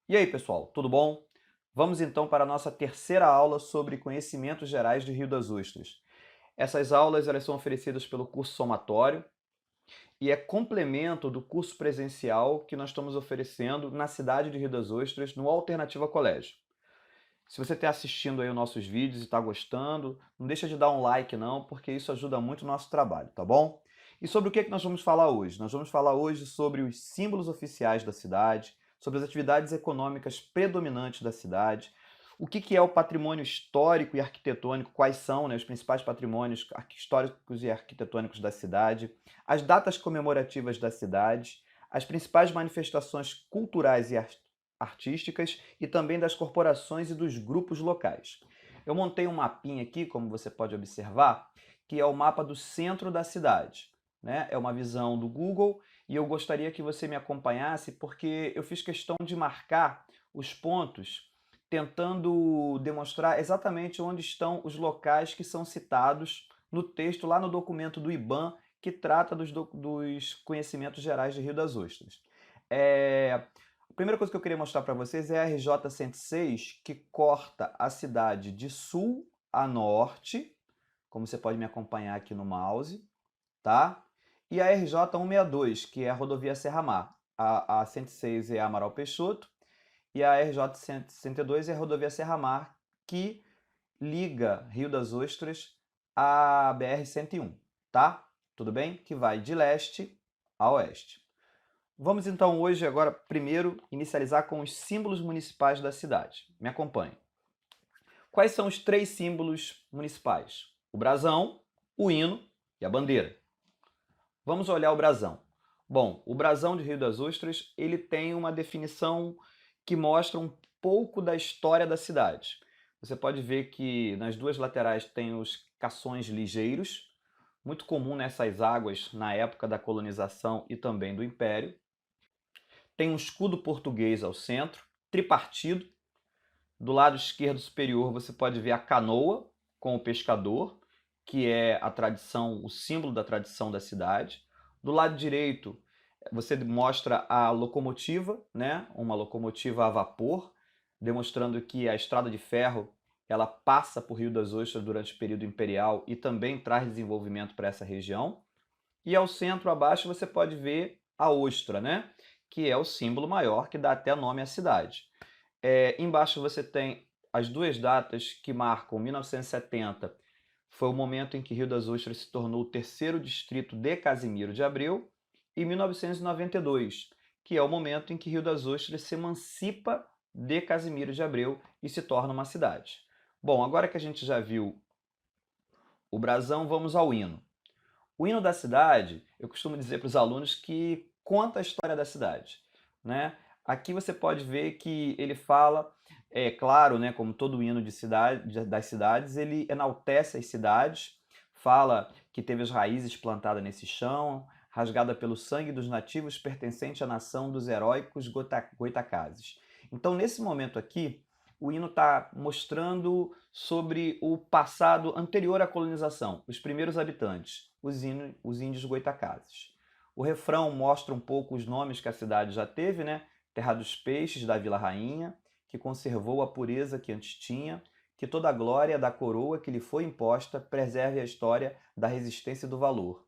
E aí, pessoal, tudo bom? Vamos então para a nossa terceira aula sobre conhecimentos gerais de Rio das Ostras. Essas aulas elas são oferecidas pelo curso somatório e é complemento do curso presencial que nós estamos oferecendo na cidade de Rio das Ostras, no Alternativa Colégio. Se você está assistindo aí os nossos vídeos e está gostando, não deixa de dar um like não, porque isso ajuda muito o nosso trabalho, tá bom? E sobre o que nós vamos falar hoje? Nós vamos falar hoje sobre os símbolos oficiais da cidade, sobre as atividades econômicas predominantes da cidade, o que é o patrimônio histórico e arquitetônico, quais são, né, os principais patrimônios históricos e arquitetônicos da cidade, as datas comemorativas da cidade, as principais manifestações culturais e artísticas e também das corporações e dos grupos locais. Eu montei um mapinha aqui, como você pode observar, que é o mapa do centro da cidade, né? É uma visão do Google e eu gostaria que você me acompanhasse porque eu fiz questão de marcar os pontos tentando demonstrar exatamente onde estão os locais que são citados no texto, lá no documento do IBAMA, que trata dos conhecimentos gerais de Rio das Ostras. A primeira coisa que eu queria mostrar para vocês é a RJ-106, que corta a cidade de sul a norte, como você pode me acompanhar aqui no mouse, tá? E a RJ-162, que é a rodovia Serra Mar. A 106 é a Amaral Peixoto e a RJ-162 é a rodovia Serra Mar, que liga Rio das Ostras à BR-101, tá? Tudo bem? Que vai de leste a oeste. Vamos então hoje, agora, primeiro, inicializar com os símbolos municipais da cidade. Me acompanhe. Quais são os três símbolos municipais? O brasão, o hino e a bandeira. Vamos olhar o brasão. Bom, o brasão de Rio das Ostras, ele tem uma definição que mostra um pouco da história da cidade. Você pode ver que nas duas laterais tem os cações ligeiros, muito comum nessas águas na época da colonização e também do Império. Tem um escudo português ao centro, tripartido. Do lado esquerdo superior você pode ver a canoa com o pescador, que é a tradição, o símbolo da tradição da cidade. Do lado direito você mostra a locomotiva, né? Uma locomotiva a vapor, demonstrando que a estrada de ferro ela passa por Rio das Ostras durante o período imperial e também traz desenvolvimento para essa região. E ao centro, abaixo, você pode ver a ostra, né? Que é o símbolo maior que dá até nome à cidade. Embaixo você tem as duas datas que marcam 1970, foi o momento em que Rio das Ostras se tornou o terceiro distrito de Casimiro de Abreu, e 1992, que é o momento em que Rio das Ostras se emancipa de Casimiro de Abreu e se torna uma cidade. Bom, agora que a gente já viu o brasão, vamos ao hino. O hino da cidade, eu costumo dizer para os alunos que conta a história da cidade, né? Aqui você pode ver que ele fala, é claro, né, como todo hino de cidade, das cidades, ele enaltece as cidades, fala que teve as raízes plantadas nesse chão, rasgada pelo sangue dos nativos pertencente à nação dos heróicos goitacazes. Então, nesse momento aqui, o hino está mostrando sobre o passado anterior à colonização, os primeiros habitantes, os índios goitacazes. O refrão mostra um pouco os nomes que a cidade já teve, né? Terra dos Peixes, da Vila Rainha, que conservou a pureza que antes tinha, que toda a glória da coroa que lhe foi imposta preserve a história da resistência e do valor.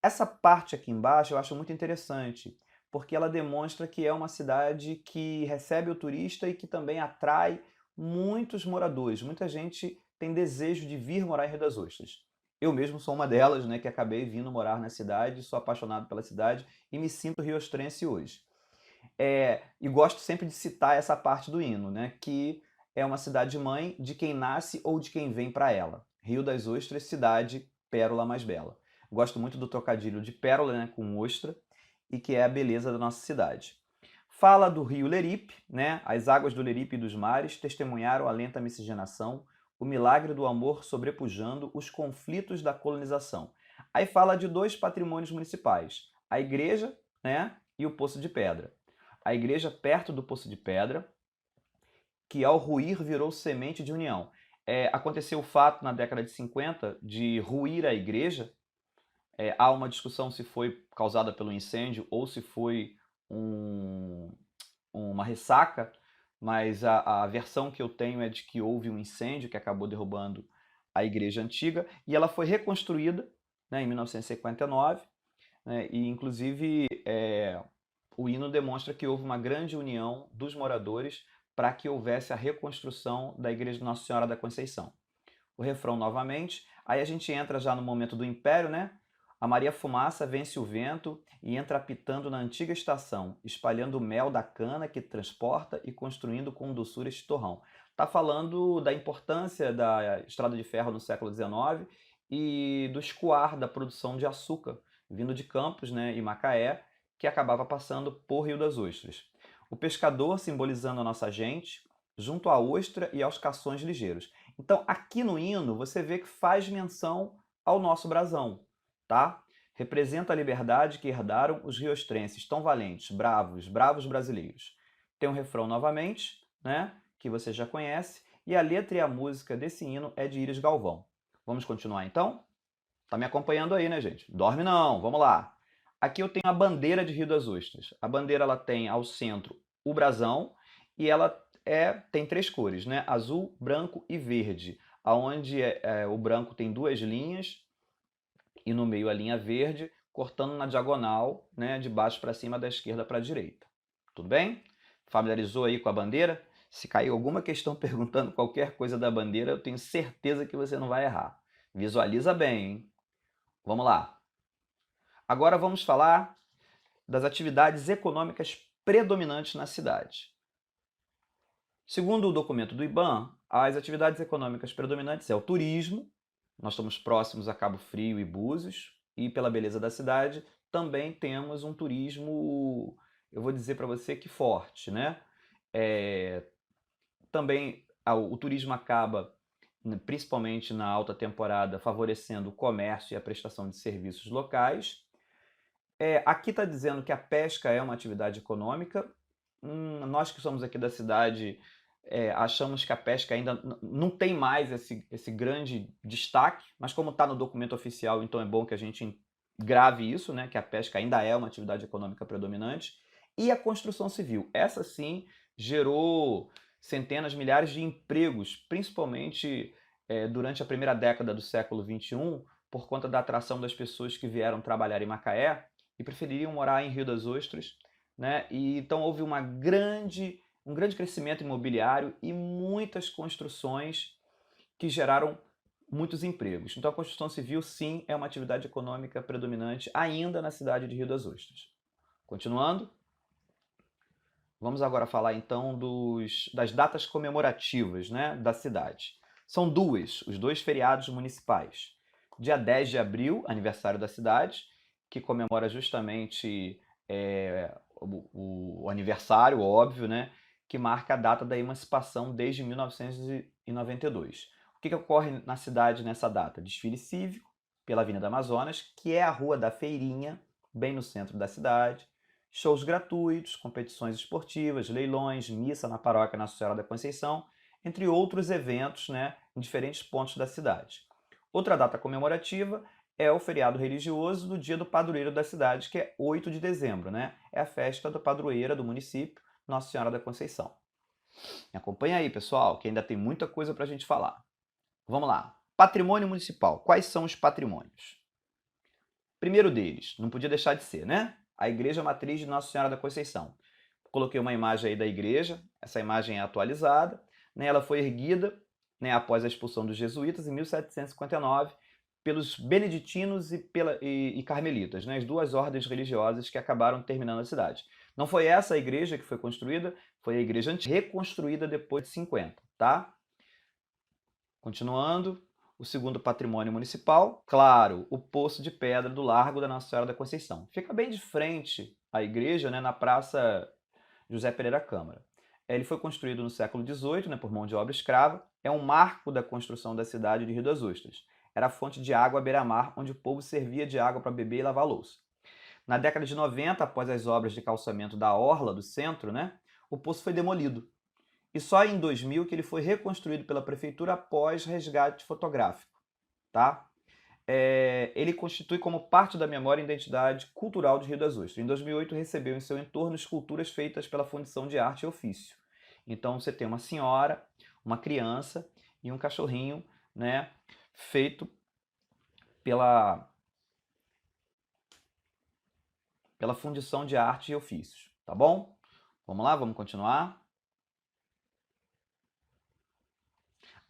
Essa parte aqui embaixo eu acho muito interessante, porque ela demonstra que é uma cidade que recebe o turista e que também atrai muitos moradores. Muita gente tem desejo de vir morar em Rio das Ostras. Eu mesmo sou uma delas, né, que acabei vindo morar na cidade, sou apaixonado pela cidade e me sinto riostrense hoje. E gosto sempre de citar essa parte do hino, né, que é uma cidade-mãe de quem nasce ou de quem vem para ela. Rio das Ostras, cidade, pérola mais bela. Gosto muito do trocadilho de pérola, né, com ostra, e que é a beleza da nossa cidade. Fala do rio Leripe, né? As águas do Leripe e dos mares testemunharam a lenta miscigenação, o milagre do amor sobrepujando os conflitos da colonização. Aí fala de dois patrimônios municipais, a igreja, né, e o Poço de Pedra. A igreja perto do Poço de Pedra, que ao ruir virou semente de união. Aconteceu o fato na década de 50 de ruir a igreja. Há uma discussão se foi causada pelo incêndio ou se foi um, uma ressaca, mas a versão que eu tenho é de que houve um incêndio que acabou derrubando a igreja antiga e ela foi reconstruída, né, em 1959, né, e inclusive o hino demonstra que houve uma grande união dos moradores para que houvesse a reconstrução da igreja de Nossa Senhora da Conceição. O refrão novamente, aí a gente entra já no momento do Império, né? A Maria Fumaça vence o vento e entra apitando na antiga estação, espalhando o mel da cana que transporta e construindo com doçura este torrão. Está falando da importância da estrada de ferro no século XIX e do escoar da produção de açúcar, vindo de Campos, né, e Macaé, que acabava passando por Rio das Ostras. O pescador simbolizando a nossa gente, junto à ostra e aos cações ligeiros. Então, aqui no hino, você vê que faz menção ao nosso brasão, tá? Representa a liberdade que herdaram os riostrenses, tão valentes, bravos, bravos brasileiros. Tem um refrão novamente, né, que você já conhece, e a letra e a música desse hino é de Iris Galvão. Vamos continuar então? Tá me acompanhando aí, né, gente? Dorme não, vamos lá. Aqui eu tenho a bandeira de Rio das Ostras. A bandeira ela tem ao centro o brasão e ela tem três cores, né? Azul, branco e verde. Aonde o branco tem duas linhas e no meio a linha verde, cortando na diagonal, né, de baixo para cima, da esquerda para a direita. Tudo bem? Familiarizou aí com a bandeira? Se cair alguma questão perguntando qualquer coisa da bandeira, eu tenho certeza que você não vai errar. Visualiza bem, hein? Vamos lá. Agora vamos falar das atividades econômicas predominantes na cidade. Segundo o documento do IBAMA, as atividades econômicas predominantes é o turismo, nós estamos próximos a Cabo Frio e Búzios, e pela beleza da cidade também temos um turismo, eu vou dizer para você que forte, né? Também o turismo acaba, principalmente na alta temporada, favorecendo o comércio e a prestação de serviços locais. Aqui está dizendo que a pesca é uma atividade econômica. Nós que somos aqui da cidade achamos que a pesca ainda não tem mais esse grande destaque, mas como está no documento oficial, então é bom que a gente grave isso, né, que a pesca ainda é uma atividade econômica predominante. E a construção civil, essa sim gerou centenas, milhares de empregos, principalmente durante a primeira década do século XXI, por conta da atração das pessoas que vieram trabalhar em Macaé e prefeririam morar em Rio das Ostras, né? E então houve um grande crescimento imobiliário e muitas construções que geraram muitos empregos. Então a construção civil, sim, é uma atividade econômica predominante ainda na cidade de Rio das Ostras. Continuando, vamos agora falar então das datas comemorativas, né, da cidade. São os dois feriados municipais. Dia 10 de abril, aniversário da cidade, que comemora justamente o aniversário, óbvio, né, que marca a data da emancipação desde 1992. O que ocorre na cidade nessa data? Desfile cívico pela Avenida Amazonas, que é a Rua da Feirinha, bem no centro da cidade. Shows gratuitos, competições esportivas, leilões, missa na paróquia Nossa Senhora da Conceição, entre outros eventos, né, em diferentes pontos da cidade. Outra data comemorativa é o feriado religioso do dia do padroeiro da cidade, que é 8 de dezembro, né? É a festa da padroeira do município, Nossa Senhora da Conceição. Me acompanha aí, pessoal, que ainda tem muita coisa para a gente falar. Vamos lá. Patrimônio municipal. Quais são os patrimônios? Primeiro deles, não podia deixar de ser, né? A Igreja Matriz de Nossa Senhora da Conceição. Coloquei uma imagem aí da igreja, essa imagem é atualizada, né? Ela foi erguida, né, após a expulsão dos jesuítas em 1759 pelos beneditinos e carmelitas, né, as duas ordens religiosas que acabaram terminando a cidade. Não foi essa a igreja que foi construída, foi a igreja antiga, reconstruída depois de 50, tá? Continuando, o segundo patrimônio municipal, claro, o Poço de Pedra do Largo da Nossa Senhora da Conceição. Fica bem de frente à igreja, né, na Praça José Pereira Câmara. Ele foi construído no século XVIII, né, por mão de obra escrava. É um marco da construção da cidade de Rio das Ostras. Era a fonte de água à beira-mar, onde o povo servia de água para beber e lavar louça. Na década de 90, após as obras de calçamento da orla do centro, né, o poço foi demolido. E só em 2000 que ele foi reconstruído pela prefeitura após resgate fotográfico. Tá? ele constitui como parte da memória e identidade cultural de Rio das Ostras. Em 2008, recebeu em seu entorno esculturas feitas pela Fundição de Arte e Ofício. Então, você tem uma senhora, uma criança e um cachorrinho, né, feito pela Fundição de Arte e Ofícios, tá bom? Vamos lá, vamos continuar.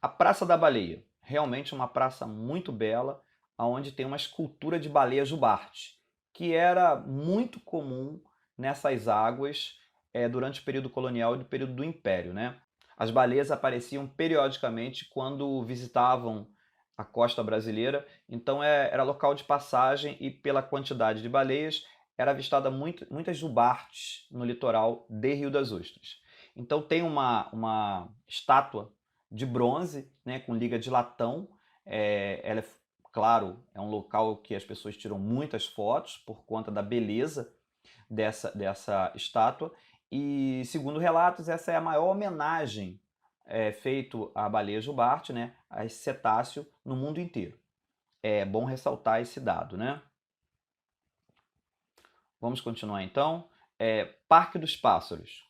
A Praça da Baleia, realmente uma praça muito bela, onde tem uma escultura de baleia jubarte, que era muito comum nessas águas durante o período colonial e do período do Império, né? As baleias apareciam periodicamente quando visitavam a costa brasileira, então era local de passagem e pela quantidade de baleias era avistada muitas jubartes no litoral de Rio das Ostras. Então tem uma estátua de bronze, né, com liga de latão. Ela é, claro, é um local que as pessoas tiram muitas fotos por conta da beleza dessa estátua. E, segundo relatos, essa é a maior homenagem feito à baleia jubarte, né, a esse cetáceo no mundo inteiro. É bom ressaltar esse dado, né? Vamos continuar então. Parque dos Pássaros.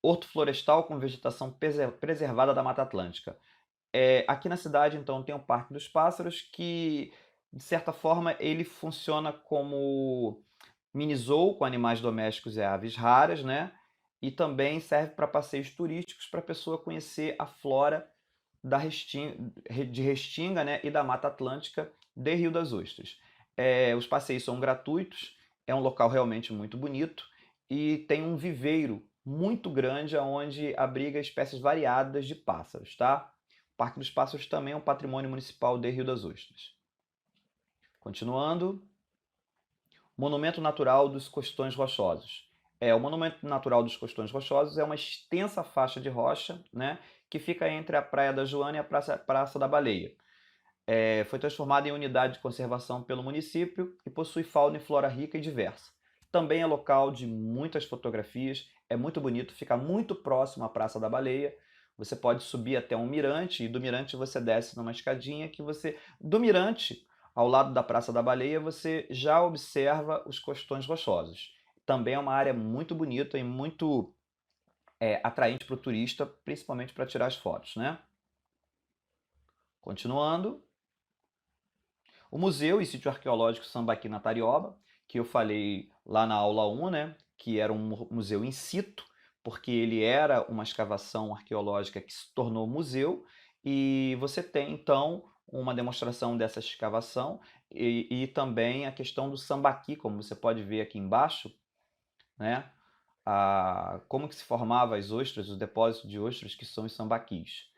Horto florestal com vegetação preservada da Mata Atlântica. Aqui na cidade, então, tem o Parque dos Pássaros, que, de certa forma, ele funciona como mini zoo com animais domésticos e aves raras, né? E também serve para passeios turísticos para a pessoa conhecer a flora de Restinga, né? E da Mata Atlântica de Rio das Ostras. Os passeios são gratuitos, é um local realmente muito bonito e tem um viveiro muito grande onde abriga espécies variadas de pássaros, tá? O Parque dos Pássaros também é um patrimônio municipal de Rio das Ostras. Continuando. Monumento Natural dos Costões Rochosos. O Monumento Natural dos Costões Rochosos é uma extensa faixa de rocha, né, que fica entre a Praia da Joana e a Praça da Baleia. Foi transformada em unidade de conservação pelo município e possui fauna e flora rica e diversa. Também é local de muitas fotografias, é muito bonito, fica muito próximo à Praça da Baleia. Você pode subir até um mirante e do mirante você desce numa escadinha que você... Do mirante, ao lado da Praça da Baleia, você já observa os costões rochosos. Também é uma área muito bonita e muito atraente para o turista, principalmente para tirar as fotos, né? Continuando. O Museu e Sítio Arqueológico Sambaqui na Tarioba, que eu falei lá na aula 1, né? Que era um museu in situ, porque ele era uma escavação arqueológica que se tornou museu, e você tem, então, uma demonstração dessa escavação e também a questão do sambaqui, como você pode ver aqui embaixo, né? Como que se formava as ostras, os depósitos de ostras que são os sambaquis.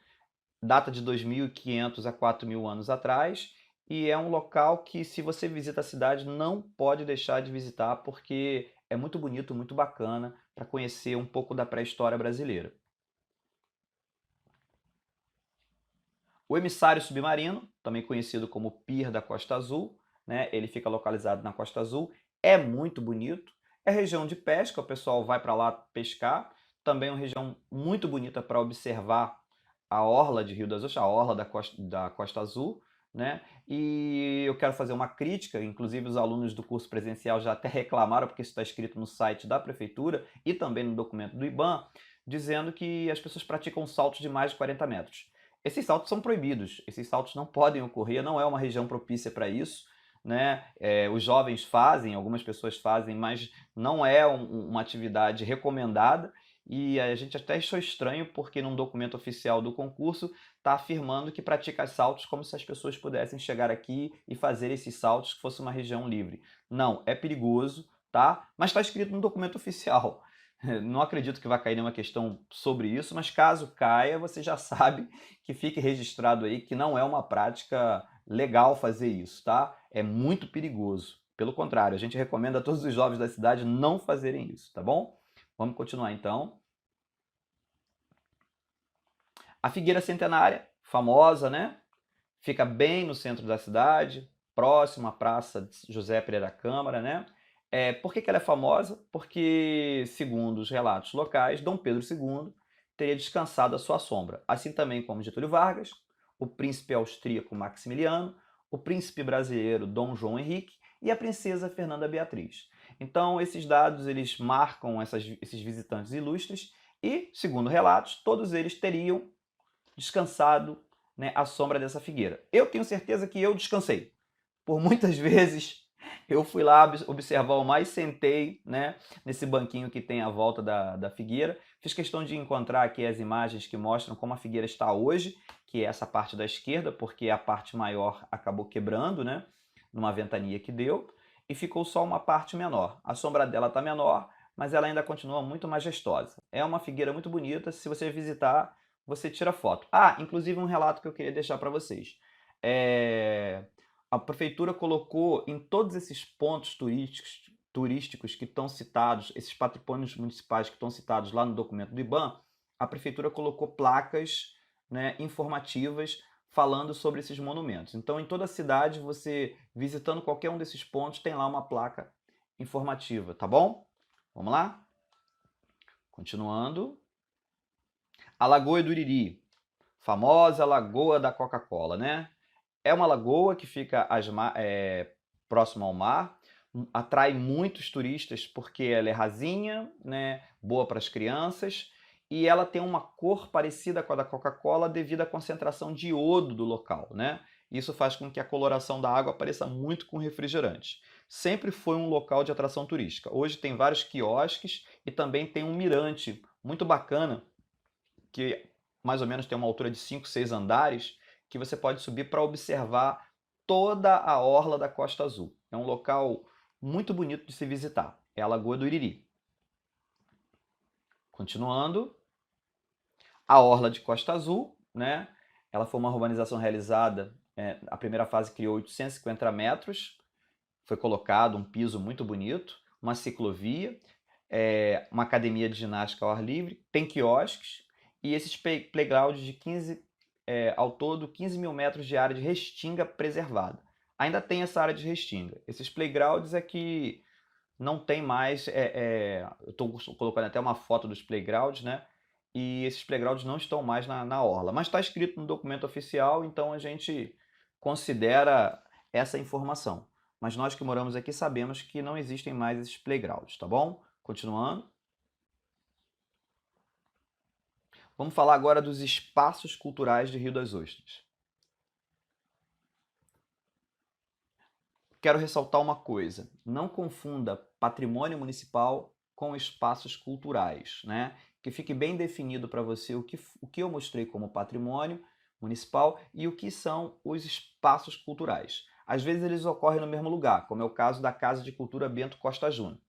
Data de 2.500 a 4.000 anos atrás, e é um local que, se você visita a cidade, não pode deixar de visitar, porque é muito bonito, muito bacana, para conhecer um pouco da pré-história brasileira. O emissário submarino, também conhecido como Pier da Costa Azul, né? Ele fica localizado na Costa Azul, é muito bonito, é região de pesca, o pessoal vai para lá pescar, também é uma região muito bonita para observar a orla de Rio das Ostras, a orla da Costa Azul, né? E eu quero fazer uma crítica, inclusive os alunos do curso presencial já até reclamaram, porque isso está escrito no site da prefeitura e também no documento do IBAMA, dizendo que as pessoas praticam saltos de mais de 40 metros. Esses saltos são proibidos, esses saltos não podem ocorrer, não é uma região propícia para isso, né? Os jovens fazem, algumas pessoas fazem, mas não é uma atividade recomendada, e a gente até achou estranho porque num documento oficial do concurso está afirmando que pratica saltos como se as pessoas pudessem chegar aqui e fazer esses saltos que fosse uma região livre. Não, é perigoso, tá? Mas está escrito no documento oficial. Não acredito que vai cair nenhuma questão sobre isso, mas caso caia, você já sabe que fique registrado aí que não é uma prática legal fazer isso, tá? É muito perigoso. Pelo contrário, a gente recomenda a todos os jovens da cidade não fazerem isso, tá bom? Vamos continuar então. A Figueira Centenária, famosa, né? Fica bem no centro da cidade, próximo à Praça José Pereira Câmara, né? Por que ela é famosa? Porque, segundo os relatos locais, Dom Pedro II teria descansado à sua sombra, assim também como Getúlio Vargas, o príncipe austríaco Maximiliano, o príncipe brasileiro Dom João Henrique e a princesa Fernanda Beatriz. Então, esses dados eles marcam esses visitantes ilustres e, segundo relatos, todos eles teriam descansado, né, à sombra dessa figueira. Eu tenho certeza que eu descansei. Por muitas vezes eu fui lá observar o mar e sentei, né, nesse banquinho que tem à volta da figueira. Fiz questão de encontrar aqui as imagens que mostram como a figueira está hoje, que é essa parte da esquerda, porque a parte maior acabou quebrando, né, numa ventania que deu, e ficou só uma parte menor. A sombra dela está menor, mas ela ainda continua muito majestosa. É uma figueira muito bonita, se você visitar, você tira foto. Ah, inclusive um relato que eu queria deixar para vocês. A prefeitura colocou em todos esses pontos turísticos que estão citados, esses patrimônios municipais que estão citados lá no documento do IBAMA, a prefeitura colocou placas, né, informativas falando sobre esses monumentos. Então, em toda a cidade, você visitando qualquer um desses pontos, tem lá uma placa informativa, tá bom? Vamos lá? Continuando. A Lagoa do Iriri, famosa Lagoa da Coca-Cola, né? É uma lagoa que fica próximo ao mar, atrai muitos turistas porque ela é rasinha, né, boa para as crianças, e ela tem uma cor parecida com a da Coca-Cola devido à concentração de iodo do local, né? Isso faz com que a coloração da água pareça muito com refrigerante. Sempre foi um local de atração turística. Hoje tem vários quiosques e também tem um mirante muito bacana, que mais ou menos tem uma altura de 5, 6 andares, que você pode subir para observar toda a orla da Costa Azul. É um local muito bonito de se visitar. É a Lagoa do Iriri. Continuando, a orla de Costa Azul, né? Ela foi uma urbanização realizada, a primeira fase criou 850 metros, foi colocado um piso muito bonito, uma ciclovia, uma academia de ginástica ao ar livre, tem quiosques, e esses playgrounds de 15, ao todo 15 mil metros de área de restinga preservada. Ainda tem essa área de restinga. Esses playgrounds é que não tem mais, eu estou colocando até uma foto dos playgrounds, né? E esses playgrounds não estão mais na orla. Mas está escrito no documento oficial, então a gente considera essa informação. Mas nós que moramos aqui sabemos que não existem mais esses playgrounds, tá bom? Continuando. Vamos falar agora dos espaços culturais de Rio das Ostras. Quero ressaltar uma coisa, não confunda patrimônio municipal com espaços culturais, né? Que fique bem definido para você o que eu mostrei como patrimônio municipal e o que são os espaços culturais. Às vezes eles ocorrem no mesmo lugar, como é o caso da Casa de Cultura Bento Costa Júnior.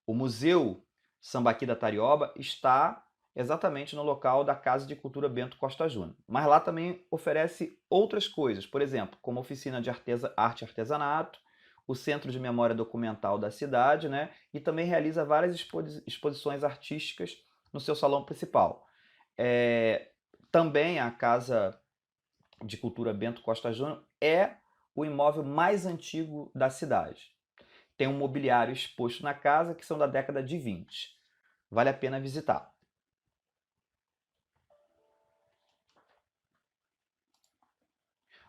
O Museu Sambaqui da Tarioba está exatamente no local da Casa de Cultura Bento Costa Júnior. Mas lá também oferece outras coisas, por exemplo, como oficina de arte e artesanato, o Centro de Memória Documental da cidade, né? E também realiza várias exposições artísticas no seu salão principal. Também a Casa de Cultura Bento Costa Júnior é o imóvel mais antigo da cidade. Tem um mobiliário exposto na casa que são da década de 20. Vale a pena visitar.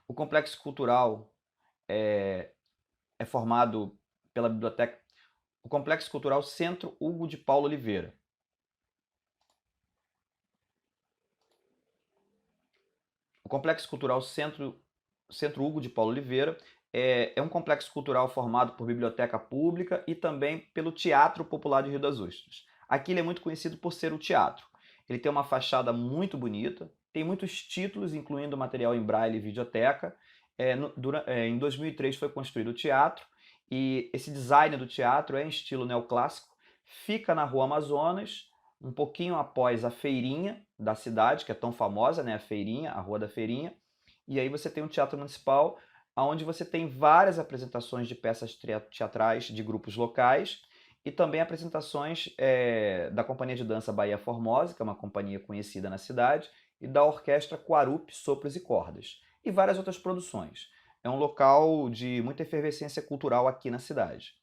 O complexo cultural é formado pela biblioteca, o Complexo Cultural Centro Hugo de Paulo Oliveira. O Complexo Cultural Centro Hugo de Paulo Oliveira é um complexo cultural formado por biblioteca pública e também pelo Teatro Popular de Rio das Ostras. Aqui ele é muito conhecido por ser o teatro. Ele tem uma fachada muito bonita, tem muitos títulos, incluindo material em braille e videoteca. Em 2003 foi construído o teatro e esse design do teatro é em estilo neoclássico. Fica na Rua Amazonas, um pouquinho após a feirinha da cidade, que é tão famosa, né? A feirinha, a Rua da Feirinha. E aí você tem um teatro municipal, onde você tem várias apresentações de peças teatrais de grupos locais e também apresentações da Companhia de Dança Bahia Formosa, que é uma companhia conhecida na cidade, e da Orquestra Quarup Sopros e Cordas, e várias outras produções. É um local de muita efervescência cultural aqui na cidade.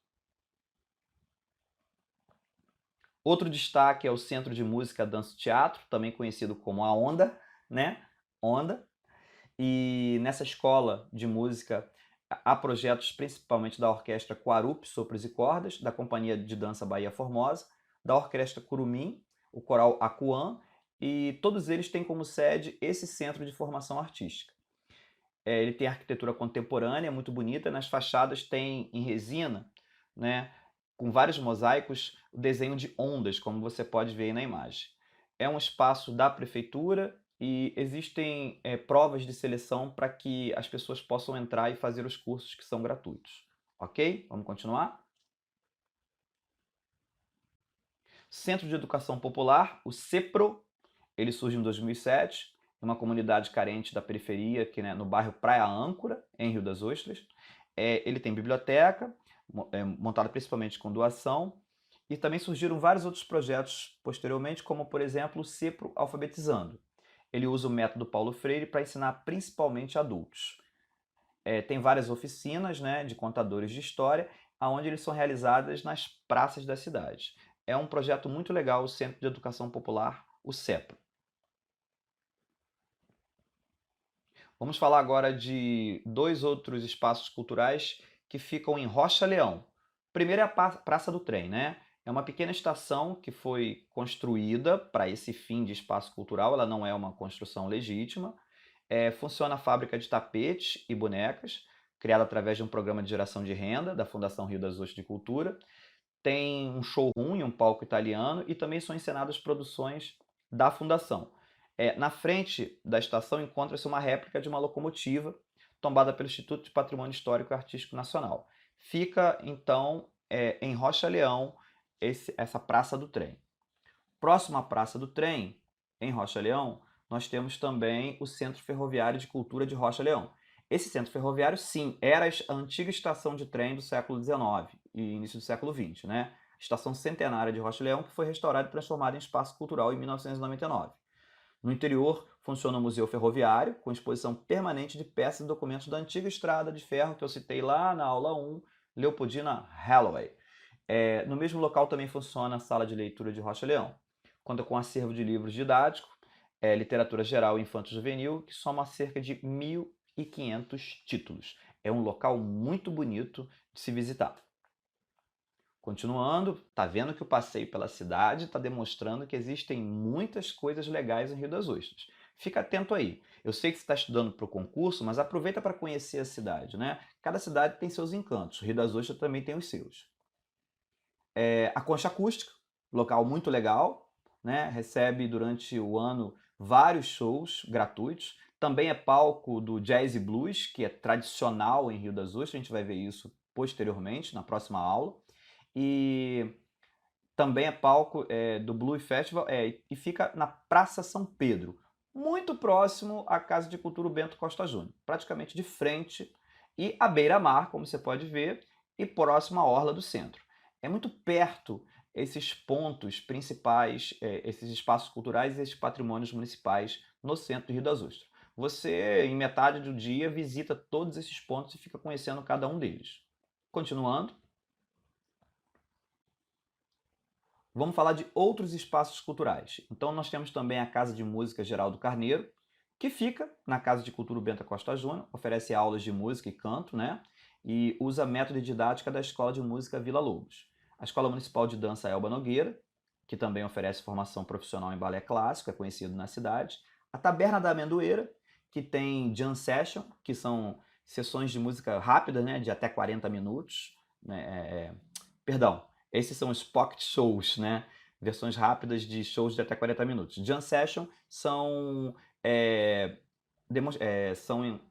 Outro destaque é o Centro de Música, Dança e Teatro, também conhecido como a Onda, né? Onda. E nessa escola de música Há projetos principalmente da Orquestra Quarup, Sopros e Cordas, da Companhia de Dança Bahia Formosa, da Orquestra Curumim, o Coral Acuã, e todos eles têm como sede esse centro de formação artística. Ele tem arquitetura contemporânea, muito bonita, nas fachadas tem em resina, né, com vários mosaicos, o desenho de ondas, como você pode ver aí na imagem. É um espaço da prefeitura e existem provas de seleção para que as pessoas possam entrar e fazer os cursos que são gratuitos. Ok? Vamos continuar? Centro de Educação Popular, o CEPRO, ele surge em 2007, em uma comunidade carente da periferia, aqui, né, no bairro Praia Âncora, em Rio das Ostras. Ele tem biblioteca, montada principalmente com doação, e também surgiram vários outros projetos posteriormente, como, por exemplo, o CEPRO Alfabetizando. Ele usa o método Paulo Freire para ensinar principalmente adultos. Tem várias oficinas, né, de contadores de história, onde eles são realizadas nas praças da cidade. É um projeto muito legal, o Centro de Educação Popular, o CEPO. Vamos falar agora de dois outros espaços culturais que ficam em Rocha Leão. Primeiro é a Praça do Trem, né? É uma pequena estação que foi construída para esse fim de espaço cultural, ela não é uma construção legítima. Funciona a fábrica de tapetes e bonecas, criada através de um programa de geração de renda da Fundação Rio das Ostras de Cultura. Tem um showroom e um palco italiano e também são encenadas produções da fundação. Na frente da estação encontra-se uma réplica de uma locomotiva tombada pelo Instituto de Patrimônio Histórico e Artístico Nacional. Fica, então, em Rocha Leão, essa Praça do Trem. Próximo à Praça do Trem, em Rocha Leão, nós temos também o Centro Ferroviário de Cultura de Rocha Leão. Esse centro ferroviário, sim, era a antiga estação de trem do século XIX e início do século XX, né? Estação centenária de Rocha Leão, que foi restaurada e transformada em espaço cultural em 1999. No interior, funciona o Museu Ferroviário, com exposição permanente de peças e documentos da antiga estrada de ferro que eu citei lá na aula 1, Leopoldina Holloway. No mesmo local também funciona a Sala de Leitura de Rocha Leão. Conta com um acervo de livros didáticos, literatura geral e infanto-juvenil, que soma cerca de 1.500 títulos. É um local muito bonito de se visitar. Continuando, tá vendo que o passeio pela cidade está demonstrando que existem muitas coisas legais em Rio das Ostras. Fica atento aí. Eu sei que você está estudando para o concurso, mas aproveita para conhecer a cidade, né? Cada cidade tem seus encantos. Rio das Ostras também tem os seus. A Concha Acústica, local muito legal, né? Recebe durante o ano vários shows gratuitos. Também é palco do Jazz e Blues, que é tradicional em Rio das Ostras. A gente vai ver isso posteriormente, na próxima aula. E também é palco do Blues Festival e fica na Praça São Pedro, muito próximo à Casa de Cultura Bento Costa Júnior, praticamente de frente e à beira-mar, como você pode ver, e próximo à orla do centro. É muito perto esses pontos principais, esses espaços culturais e esses patrimônios municipais no centro do Rio das Ostras. Você, em metade do dia, visita todos esses pontos e fica conhecendo cada um deles. Continuando. Vamos falar de outros espaços culturais. Então nós temos também a Casa de Música Geraldo Carneiro, que fica na Casa de Cultura Bento Costa Júnior, oferece aulas de música e canto, né? E usa método de didática da Escola de Música Vila Lobos. A Escola Municipal de Dança Elba Nogueira, que também oferece formação profissional em balé clássico, é conhecido na cidade. A Taberna da Amendoeira, que tem jam session, que são sessões de música rápida, né? De até 40 minutos. Né? Esses são os pocket shows, né? Versões rápidas de shows de até 40 minutos. Jam session são, são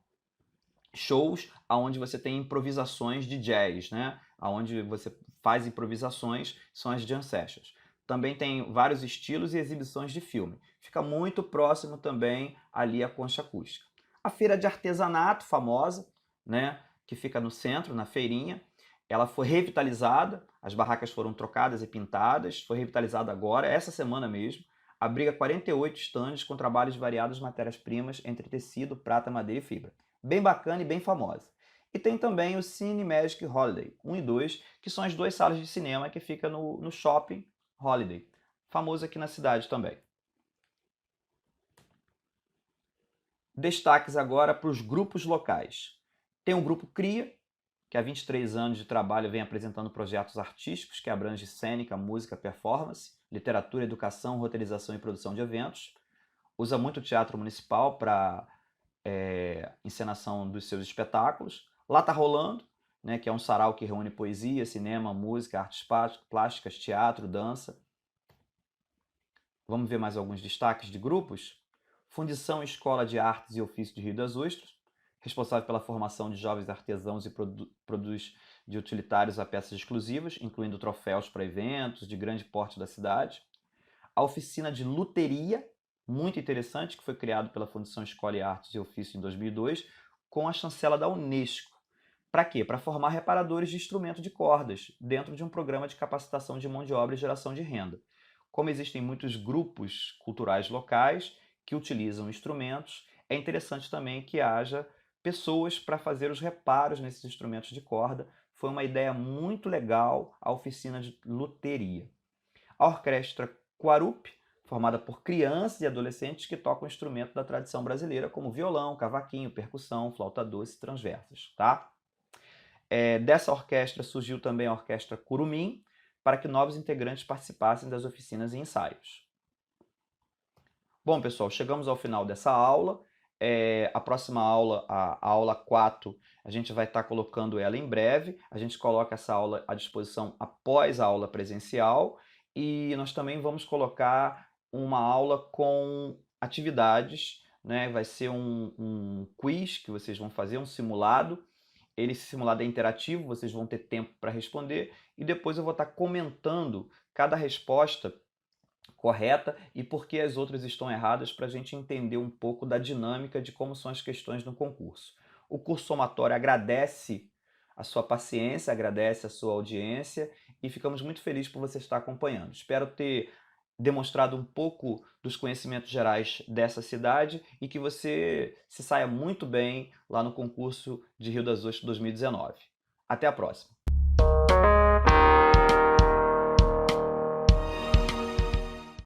shows onde você tem improvisações de jazz, né? Onde você faz improvisações, são as jam sessions. Também tem vários estilos e exibições de filme. Fica muito próximo também ali a Concha Acústica. A feira de artesanato famosa, né? Que fica no centro, na feirinha. Ela foi revitalizada, as barracas foram trocadas e pintadas, foi revitalizada agora, essa semana mesmo. Abriga 48 estandes com trabalhos de variadas matérias-primas entre tecido, prata, madeira e fibra. Bem bacana e bem famosa. E tem também o Cine Magic Holiday 1 e 2, que são as duas salas de cinema que fica no Shopping Holiday, famoso aqui na cidade também. Destaques agora para os grupos locais. Tem o grupo CRIA, que há 23 anos de trabalho vem apresentando projetos artísticos que abrangem cênica, música, performance, literatura, educação, roteirização e produção de eventos. Usa muito o teatro municipal para encenação dos seus espetáculos. Lá Tá Rolando, né, que é um sarau que reúne poesia, cinema, música, artes plásticas, teatro, dança. Vamos ver mais alguns destaques de grupos. Fundição Escola de Artes e Ofícios de Rio das Ostras, responsável pela formação de jovens artesãos e produz de utilitários a peças exclusivas, incluindo troféus para eventos de grande porte da cidade. A Oficina de Luteria, muito interessante, que foi criado pela Fundição Escola de Artes e Ofícios em 2002, com a chancela da Unesco. Para quê? Para formar reparadores de instrumento de cordas, dentro de um programa de capacitação de mão de obra e geração de renda. Como existem muitos grupos culturais locais que utilizam instrumentos, é interessante também que haja pessoas para fazer os reparos nesses instrumentos de corda. Foi uma ideia muito legal a oficina de luteria. A Orquestra Quarup, formada por crianças e adolescentes que tocam instrumentos da tradição brasileira, como violão, cavaquinho, percussão, flauta doce e transversas. Tá? Dessa orquestra surgiu também a Orquestra Curumim, para que novos integrantes participassem das oficinas e ensaios. Bom, pessoal, chegamos ao final dessa aula. A próxima aula, a aula 4, a gente vai estar colocando ela em breve. A gente coloca essa aula à disposição após a aula presencial. E nós também vamos colocar uma aula com atividades, né? Vai ser um quiz que vocês vão fazer, um simulado. Esse simulado é interativo, vocês vão ter tempo para responder. E depois eu vou estar comentando cada resposta correta e por que as outras estão erradas, para a gente entender um pouco da dinâmica de como são as questões no concurso. O curso somatório agradece a sua paciência, agradece a sua audiência e ficamos muito felizes por você estar acompanhando. Espero ter demonstrado um pouco dos conhecimentos gerais dessa cidade e que você se saia muito bem lá no concurso de Rio das Ostras 2019. Até a próxima!